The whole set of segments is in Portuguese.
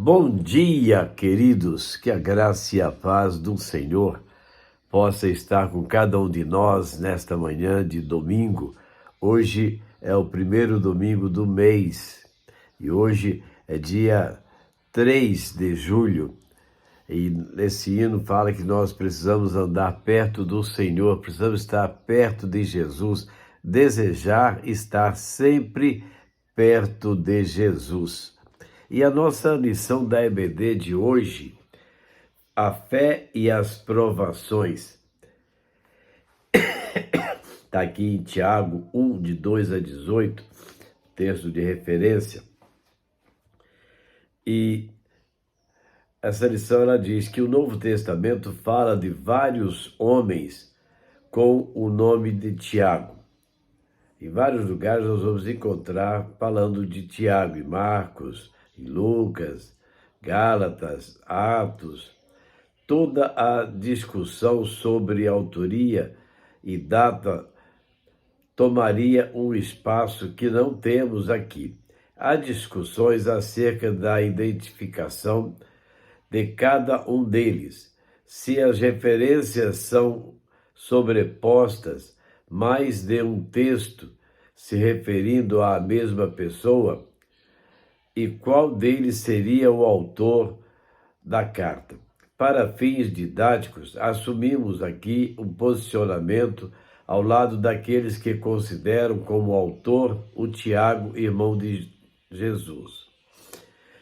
Bom dia, queridos, que a graça e a paz do Senhor possa estar com cada um de nós nesta manhã de domingo. Hoje é o primeiro domingo do mês e hoje é dia 3 de julho. E esse hino fala que nós precisamos andar perto do Senhor, precisamos estar perto de Jesus, desejar estar sempre perto de Jesus. E a nossa lição da EBD de hoje, a fé e as provações. Está aqui em Tiago 1, de 2 a 18, texto de referência. E essa lição ela diz que o Novo Testamento fala de vários homens com o nome de Tiago. Em vários lugares nós vamos encontrar falando de Tiago, em Marcos, em Lucas, Gálatas, Atos. Toda a discussão sobre autoria e data tomaria um espaço que não temos aqui. Há discussões acerca da identificação de cada um deles, se as referências são sobrepostas, mais de um texto se referindo à mesma pessoa, e qual deles seria o autor da carta. Para fins didáticos, assumimos aqui um posicionamento ao lado daqueles que consideram como autor o Tiago, irmão de Jesus.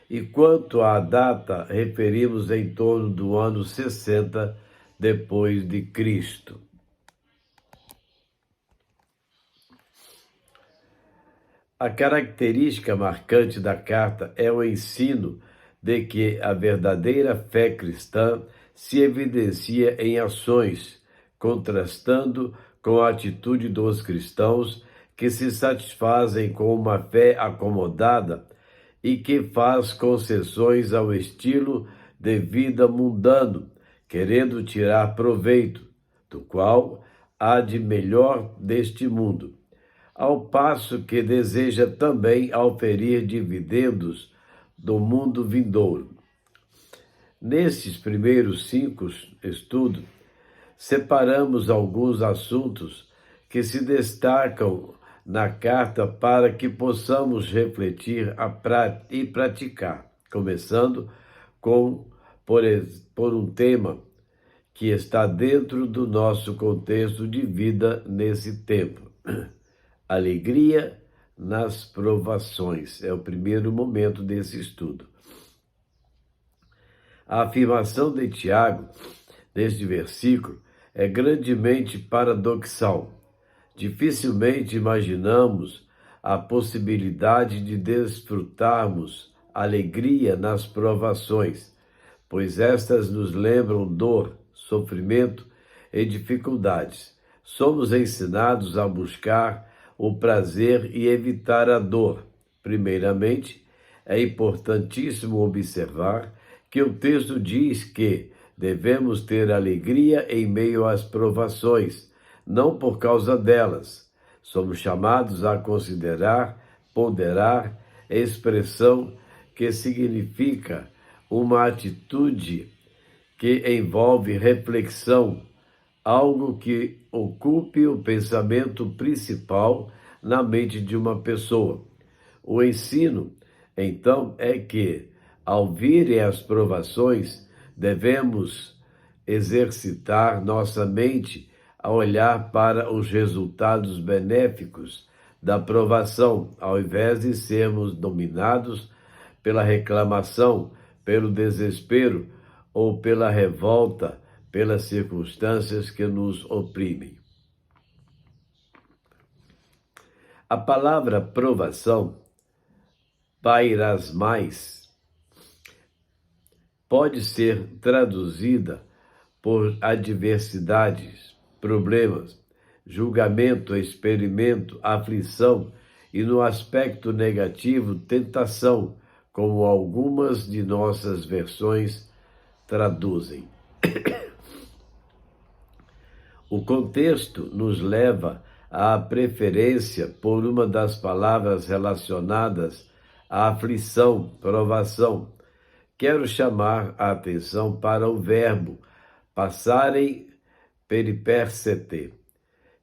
E quanto à data, referimos em torno do ano 60 depois de Cristo. A característica marcante da carta é o ensino de que a verdadeira fé cristã se evidencia em ações, contrastando com a atitude dos cristãos que se satisfazem com uma fé acomodada e que faz concessões ao estilo de vida mundano, querendo tirar proveito, do qual há de melhor deste mundo, ao passo que deseja também auferir dividendos do mundo vindouro. Nesses primeiros 5 estudos, separamos alguns assuntos que se destacam na carta para que possamos refletir e praticar, começando por um tema que está dentro do nosso contexto de vida nesse tempo. Alegria nas provações é o primeiro momento desse estudo. A afirmação de Tiago, neste versículo, é grandemente paradoxal. Dificilmente imaginamos a possibilidade de desfrutarmos alegria nas provações, pois estas nos lembram dor, sofrimento e dificuldades. Somos ensinados a buscar o prazer e evitar a dor. Primeiramente, é importantíssimo observar que o texto diz que devemos ter alegria em meio às provações, não por causa delas. Somos chamados a considerar, ponderar, expressão que significa uma atitude que envolve reflexão, algo que ocupe o pensamento principal na mente de uma pessoa. O ensino, então, é que, ao virem as provações, devemos exercitar nossa mente a olhar para os resultados benéficos da provação, ao invés de sermos dominados pela reclamação, pelo desespero ou pela revolta, pelas circunstâncias que nos oprimem. A palavra provação, pairasmais, pode ser traduzida por adversidades, problemas, julgamento, experimento, aflição e, no aspecto negativo, tentação, como algumas de nossas versões traduzem. O contexto nos leva à preferência por uma das palavras relacionadas à aflição, provação, quero chamar a atenção para o verbo passarem peripercete,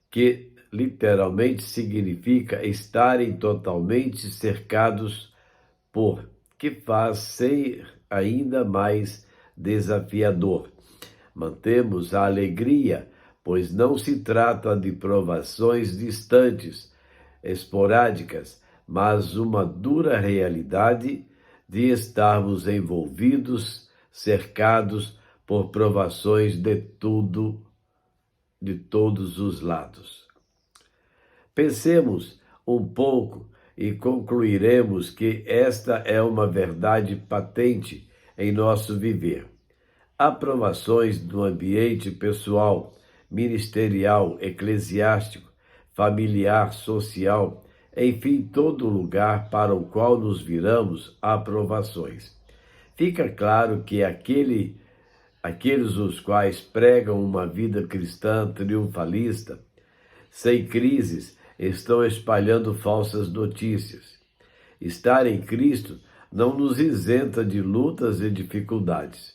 que literalmente significa estarem totalmente cercados por, que faz ser ainda mais desafiador. Mantemos a alegria, pois não se trata de provações distantes, esporádicas, mas uma dura realidade de estarmos envolvidos, cercados por provações de todos os lados. Pensemos um pouco e concluiremos que esta é uma verdade patente em nosso viver. Há provações no ambiente pessoal, ministerial, eclesiástico, familiar, social, enfim, todo lugar para o qual nos viramos há provações. Fica claro que aqueles os quais pregam uma vida cristã triunfalista, sem crises, estão espalhando falsas notícias. Estar em Cristo não nos isenta de lutas e dificuldades.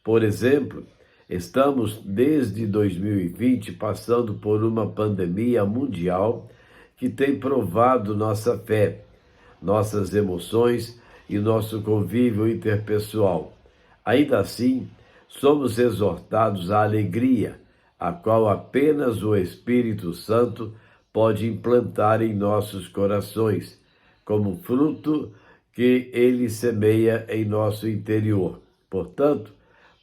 Por exemplo, estamos desde 2020 passando por uma pandemia mundial que tem provado nossa fé, nossas emoções e nosso convívio interpessoal. Ainda assim, somos exortados à alegria, a qual apenas o Espírito Santo pode implantar em nossos corações, como fruto que ele semeia em nosso interior. Portanto,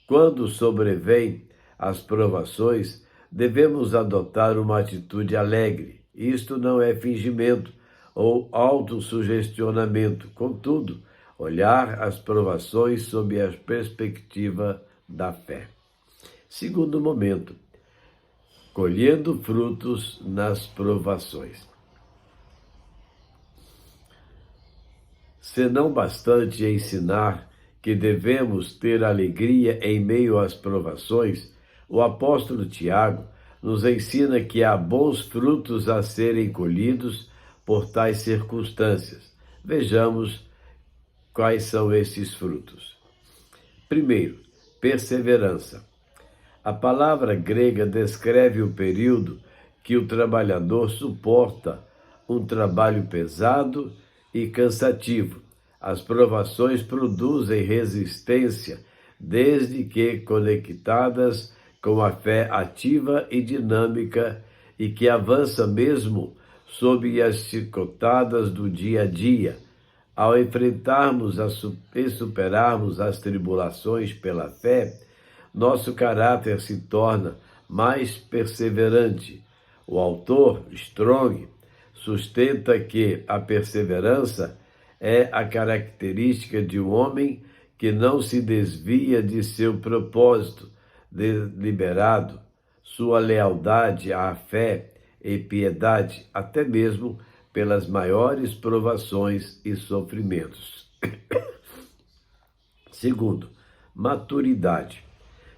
quando sobrevêm as provações, devemos adotar uma atitude alegre. Isto não é fingimento ou autossugestionamento. Contudo, olhar as provações sob a perspectiva da fé. Segundo momento, colhendo frutos nas provações. Se não bastante ensinar que devemos ter alegria em meio às provações, o apóstolo Tiago nos ensina que há bons frutos a serem colhidos por tais circunstâncias. Vejamos quais são esses frutos. Primeiro, perseverança. A palavra grega descreve o período que o trabalhador suporta um trabalho pesado e cansativo. As provações produzem resistência, desde que conectadas com a fé ativa e dinâmica e que avança mesmo sob as chicotadas do dia a dia. Ao enfrentarmos e superarmos as tribulações pela fé, nosso caráter se torna mais perseverante. O autor, Strong, sustenta que a perseverança é a característica de um homem que não se desvia de seu propósito deliberado, sua lealdade à fé e piedade, até mesmo pelas maiores provações e sofrimentos. Segundo, maturidade.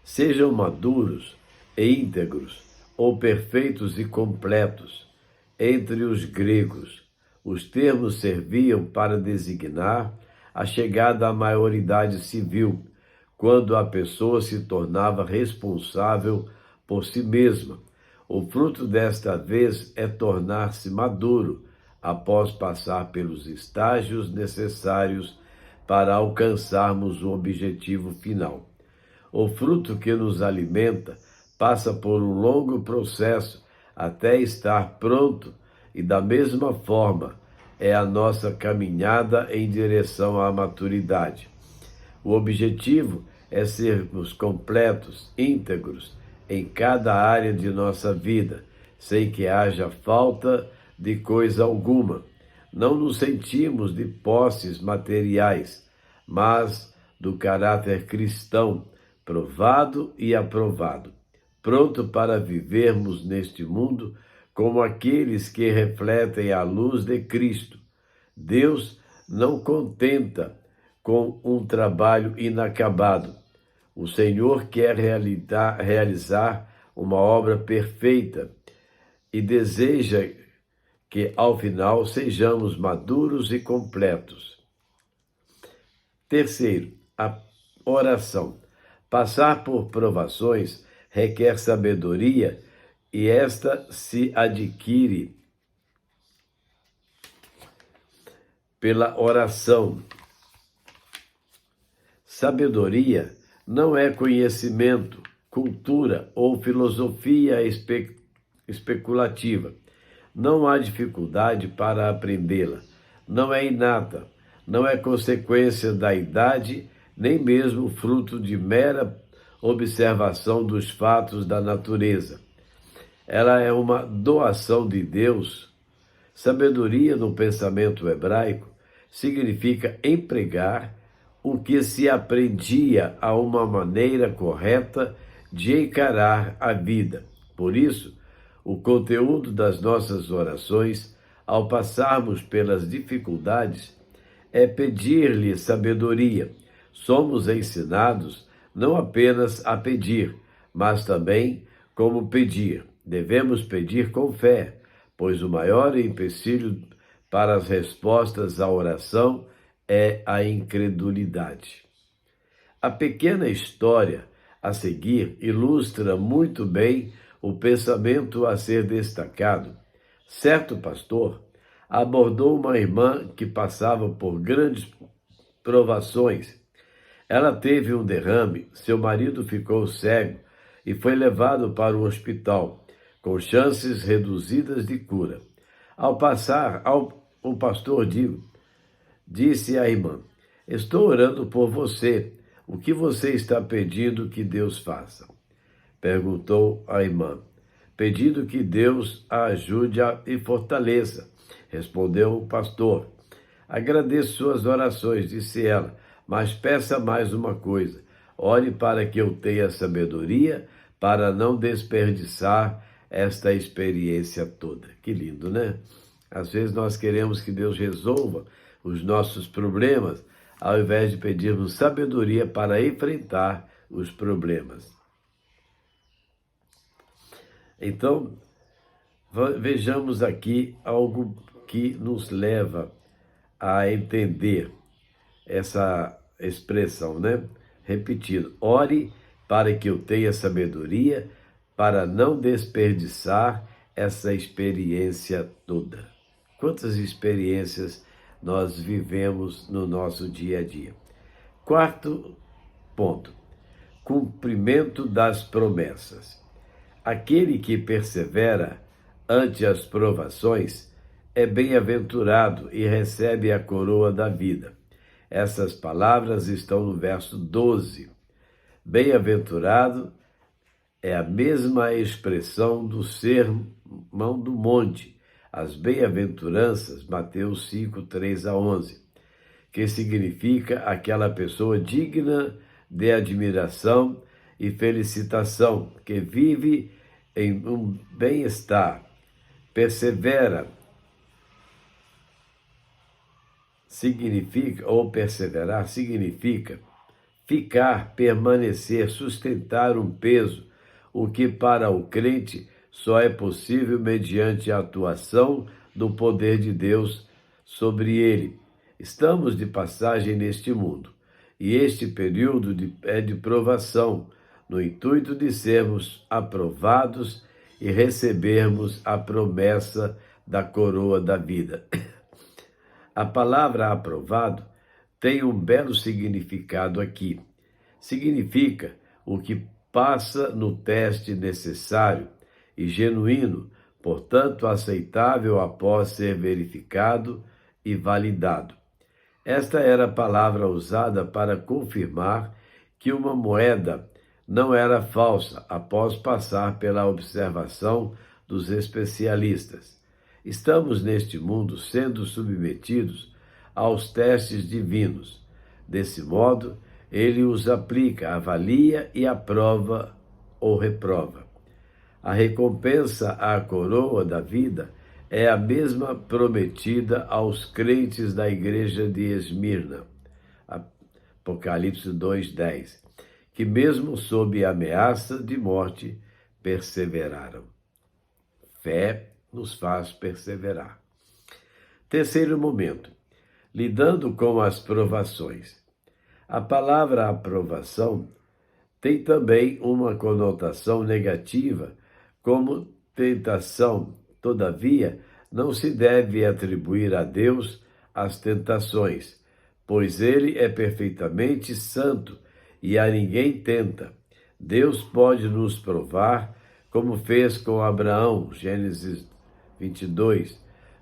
Sejam maduros e íntegros, ou perfeitos e completos. Entre os gregos, os termos serviam para designar a chegada à maioridade civil, quando a pessoa se tornava responsável por si mesma. O fruto desta vez é tornar-se maduro, após passar pelos estágios necessários para alcançarmos o objetivo final. O fruto que nos alimenta passa por um longo processo até estar pronto e, da mesma forma, é a nossa caminhada em direção à maturidade. O objetivo é sermos completos, íntegros em cada área de nossa vida, sem que haja falta de coisa alguma. Não nos sentimos de posses materiais, mas do caráter cristão, provado e aprovado, pronto para vivermos neste mundo como aqueles que refletem a luz de Cristo. Deus não contenta com um trabalho inacabado. O Senhor quer realizar uma obra perfeita e deseja que, ao final, sejamos maduros e completos. Terceiro, a oração. Passar por provações requer sabedoria e esta se adquire pela oração. Sabedoria não é conhecimento, cultura ou filosofia especulativa. Não há dificuldade para aprendê-la. Não é inata, não é consequência da idade, nem mesmo fruto de mera observação dos fatos da natureza. Ela é uma doação de Deus. Sabedoria no pensamento hebraico significa empregar o que se aprendia a uma maneira correta de encarar a vida. Por isso, o conteúdo das nossas orações, ao passarmos pelas dificuldades, é pedir-lhe sabedoria. Somos ensinados não apenas a pedir, mas também como pedir. Devemos pedir com fé, pois o maior empecilho para as respostas à oração é a incredulidade. A pequena história a seguir ilustra muito bem o pensamento a ser destacado. Certo pastor abordou uma irmã que passava por grandes provações. Ela teve um derrame, seu marido ficou cego e foi levado para o hospital, com chances reduzidas de cura. Ao passar, o pastor disse à irmã: estou orando por você. O que você está pedindo que Deus faça? Perguntou a irmã. Pedindo que Deus a ajude e fortaleça, respondeu o pastor. Agradeço suas orações, disse ela, mas peça mais uma coisa. Ore para que eu tenha sabedoria para não desperdiçar esta experiência toda. Que lindo, né? Às vezes nós queremos que Deus resolva os nossos problemas, ao invés de pedirmos sabedoria para enfrentar os problemas. Então, vejamos aqui algo que nos leva a entender essa expressão, né? Repetindo, ore para que eu tenha sabedoria para não desperdiçar essa experiência toda. Quantas experiências nós vivemos no nosso dia a dia? Quarto ponto, cumprimento das promessas. Aquele que persevera ante as provações é bem-aventurado e recebe a coroa da vida. Essas palavras estão no verso 12. Bem-aventurado é a mesma expressão do Sermão do Monte, as bem-aventuranças, Mateus 5, 3-11, que significa aquela pessoa digna de admiração e felicitação, que vive em um bem-estar, persevera, perseverar significa ficar, permanecer, sustentar um peso, o que para o crente só é possível mediante a atuação do poder de Deus sobre ele. Estamos de passagem neste mundo, e este período é de provação, no intuito de sermos aprovados e recebermos a promessa da coroa da vida. A palavra aprovado tem um belo significado aqui. Significa o que passa no teste necessário e genuíno, portanto aceitável após ser verificado e validado. Esta era a palavra usada para confirmar que uma moeda não era falsa após passar pela observação dos especialistas. Estamos neste mundo sendo submetidos aos testes divinos. Desse modo, ele os aplica, avalia e aprova ou reprova. A recompensa à coroa da vida é a mesma prometida aos crentes da igreja de Esmirna, Apocalipse 2:10, que mesmo sob ameaça de morte perseveraram. Fé nos faz perseverar. Terceiro momento, lidando com as provações. A palavra aprovação tem também uma conotação negativa, como tentação. Todavia, não se deve atribuir a Deus as tentações, pois ele é perfeitamente santo e a ninguém tenta. Deus pode nos provar, como fez com Abraão, Gênesis 22,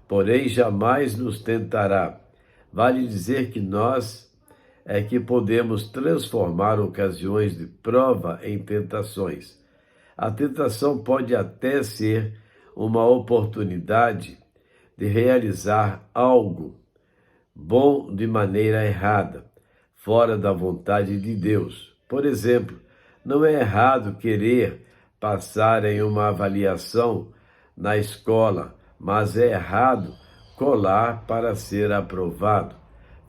porém jamais nos tentará. Vale dizer que nós é que podemos transformar ocasiões de prova em tentações. A tentação pode até ser uma oportunidade de realizar algo bom de maneira errada, fora da vontade de Deus. Por exemplo, não é errado querer passar em uma avaliação na escola, mas é errado colar para ser aprovado.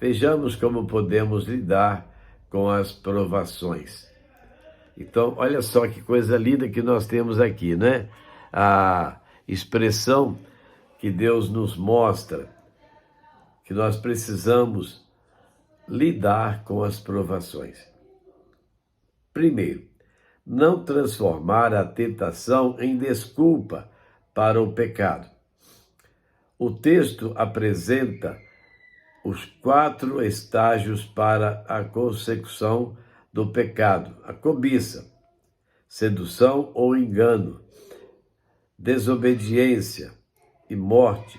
Vejamos como podemos lidar com as provações. Então, olha só que coisa linda que nós temos aqui, né? A expressão que Deus nos mostra, que nós precisamos lidar com as provações. Primeiro, não transformar a tentação em desculpa para o pecado. O texto apresenta os 4 estágios para a consecução do pecado: a cobiça, sedução ou engano, desobediência e morte.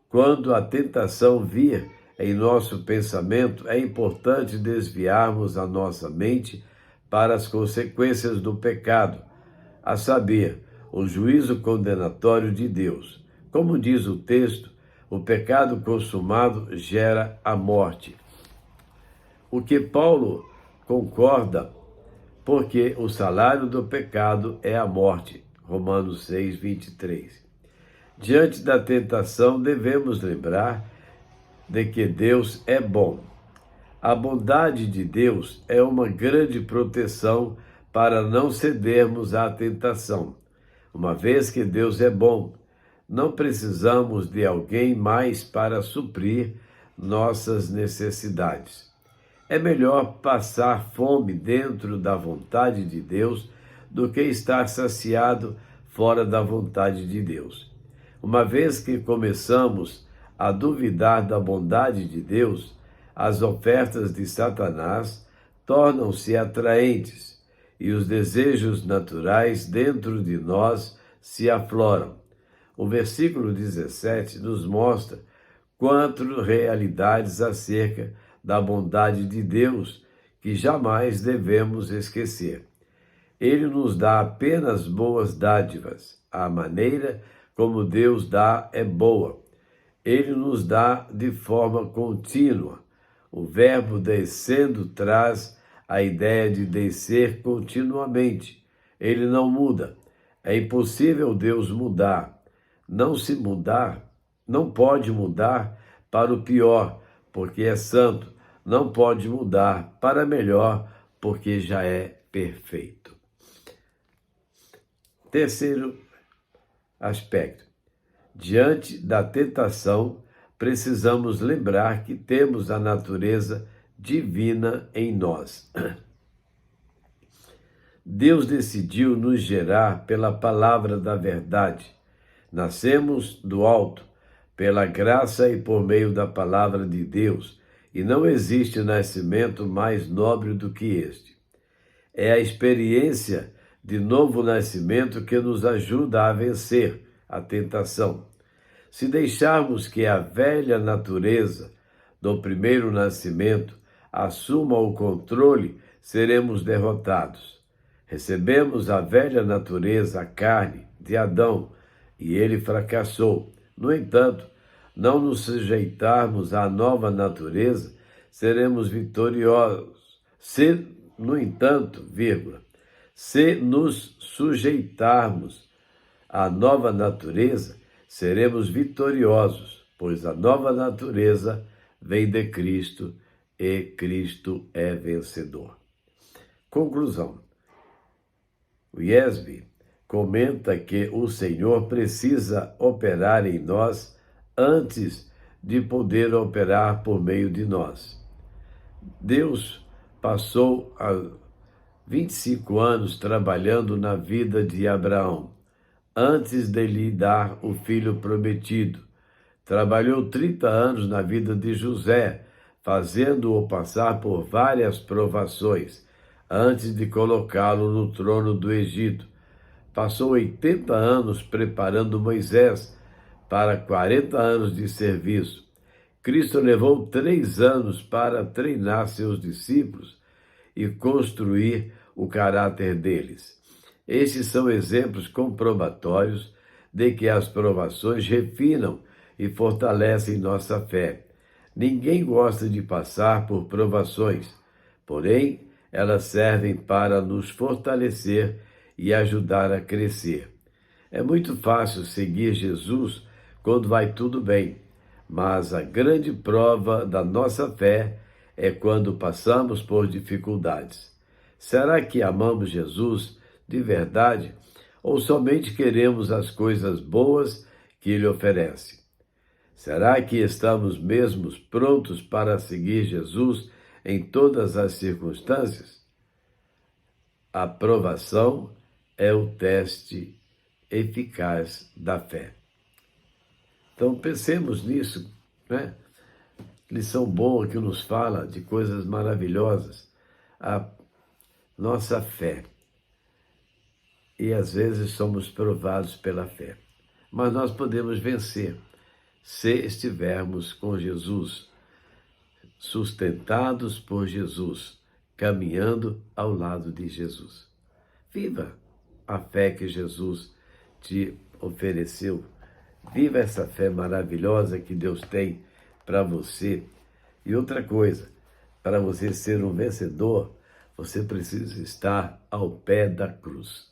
Quando a tentação vir em nosso pensamento, é importante desviarmos a nossa mente para as consequências do pecado, a saber, o juízo condenatório de Deus. Como diz o texto, o pecado consumado gera a morte. O que Paulo concorda, porque o salário do pecado é a morte. Romanos 6, 23. Diante da tentação, devemos lembrar de que Deus é bom. A bondade de Deus é uma grande proteção para não cedermos à tentação. Uma vez que Deus é bom, não precisamos de alguém mais para suprir nossas necessidades. É melhor passar fome dentro da vontade de Deus do que estar saciado fora da vontade de Deus. Uma vez que começamos a duvidar da bondade de Deus, as ofertas de Satanás tornam-se atraentes e os desejos naturais dentro de nós se afloram. O versículo 17 nos mostra 4 realidades acerca da bondade de Deus que jamais devemos esquecer. Ele nos dá apenas boas dádivas. A maneira como Deus dá é boa. Ele nos dá de forma contínua. O verbo descendo traz a ideia de descer continuamente. Ele não muda. É impossível Deus mudar. Não pode mudar para o pior, porque é santo. Não pode mudar para melhor, porque já é perfeito. Terceiro aspecto. Diante da tentação, precisamos lembrar que temos a natureza divina em nós. Deus decidiu nos gerar pela palavra da verdade. Nascemos do alto, pela graça e por meio da palavra de Deus, e não existe nascimento mais nobre do que este. É a experiência de novo nascimento que nos ajuda a vencer a tentação. Se deixarmos que a velha natureza do primeiro nascimento assuma o controle, seremos derrotados. Recebemos a velha natureza, a carne, de Adão, e ele fracassou. No entanto, não nos sujeitarmos à nova natureza, seremos vitoriosos. Se nos sujeitarmos à nova natureza, seremos vitoriosos, pois a nova natureza vem de Cristo e Cristo é vencedor. Conclusão. O IESB comenta que o Senhor precisa operar em nós antes de poder operar por meio de nós. Deus passou 25 anos trabalhando na vida de Abraão, antes de lhe dar o filho prometido. Trabalhou 30 anos na vida de José, fazendo-o passar por várias provações, antes de colocá-lo no trono do Egito. Passou 80 anos preparando Moisés para 40 anos de serviço. Cristo levou 3 anos para treinar seus discípulos e construir o caráter deles. Estes são exemplos comprobatórios de que as provações refinam e fortalecem nossa fé. Ninguém gosta de passar por provações, porém, elas servem para nos fortalecer e ajudar a crescer. É muito fácil seguir Jesus quando vai tudo bem, mas a grande prova da nossa fé é quando passamos por dificuldades. Será que amamos Jesus de verdade ou somente queremos as coisas boas que Ele oferece? Será que estamos mesmo prontos para seguir Jesus em todas as circunstâncias? A provação é o teste eficaz da fé. Então pensemos nisso, né? Lição boa que nos fala de coisas maravilhosas. A nossa fé. E às vezes somos provados pela fé. Mas nós podemos vencer se estivermos com Jesus, sustentados por Jesus, caminhando ao lado de Jesus. Viva a fé que Jesus te ofereceu. Viva essa fé maravilhosa que Deus tem para você. E outra coisa, para você ser um vencedor, você precisa estar ao pé da cruz.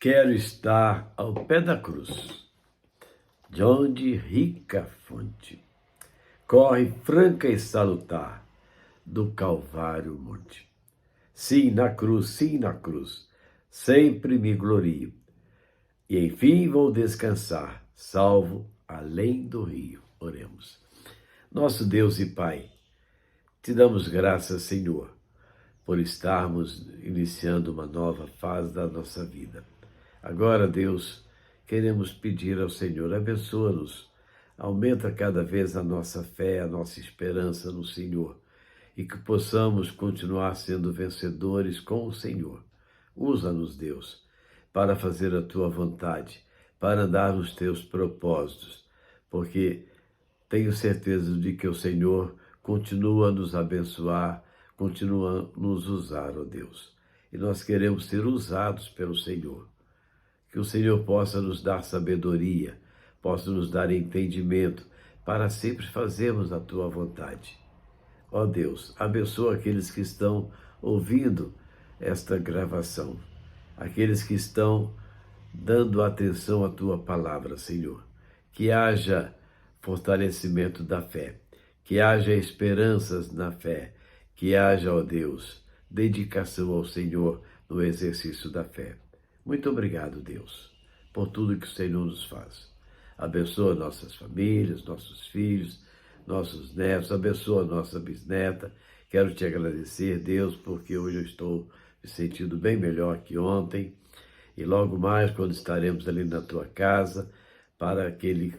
Quero estar ao pé da cruz, de onde rica fonte corre franca e salutar do Calvário monte. Sim, na cruz, sempre me glorio, e enfim vou descansar, salvo além do rio. Oremos. Nosso Deus e Pai, te damos graças, Senhor, por estarmos iniciando uma nova fase da nossa vida. Agora, Deus, queremos pedir ao Senhor, abençoa-nos, aumenta cada vez a nossa fé, a nossa esperança no Senhor, e que possamos continuar sendo vencedores com o Senhor. Usa-nos, Deus, para fazer a Tua vontade, para andar nos Teus propósitos, porque tenho certeza de que o Senhor continua a nos abençoar, continua a nos usar, ó Deus. E nós queremos ser usados pelo Senhor. Que o Senhor possa nos dar sabedoria, possa nos dar entendimento, para sempre fazermos a Tua vontade. Ó Deus, abençoa aqueles que estão ouvindo esta gravação, aqueles que estão dando atenção à Tua palavra, Senhor. Que haja fortalecimento da fé, que haja esperanças na fé, que haja, ó Deus, dedicação ao Senhor no exercício da fé. Muito obrigado, Deus, por tudo que o Senhor nos faz. Abençoa nossas famílias, nossos filhos, nossos netos, abençoa nossa bisneta. Quero te agradecer, Deus, porque hoje eu estou me sentindo bem melhor que ontem. E logo mais, quando estaremos ali na tua casa, para aquele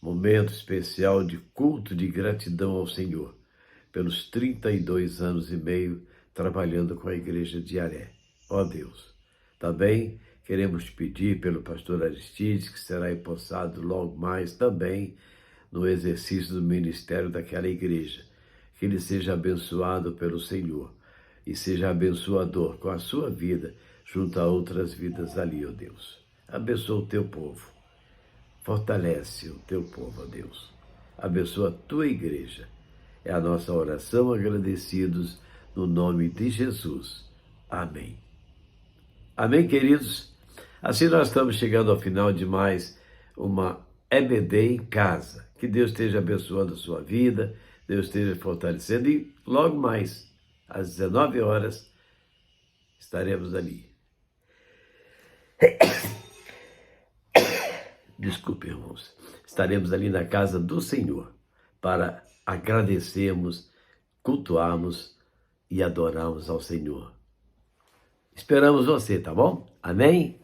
momento especial de culto de gratidão ao Senhor, pelos 32 anos e meio trabalhando com a igreja de Aré. Ó Deus, também queremos te pedir pelo pastor Aristides, que será empossado logo mais também no exercício do ministério daquela igreja. Que ele seja abençoado pelo Senhor e seja abençoador com a sua vida junto a outras vidas ali, ó Deus. Abençoa o teu povo. Fortalece o teu povo, ó Deus. Abençoa a tua igreja. É a nossa oração, agradecidos no nome de Jesus. Amém. Amém, queridos? Assim nós estamos chegando ao final de mais uma EBD em casa. Que Deus esteja abençoando a sua vida, Deus esteja fortalecendo e logo mais, às 19 horas, estaremos ali. Desculpe, irmãos. Estaremos ali na casa do Senhor para agradecermos, cultuarmos e adorarmos ao Senhor. Esperamos você, tá bom? Amém?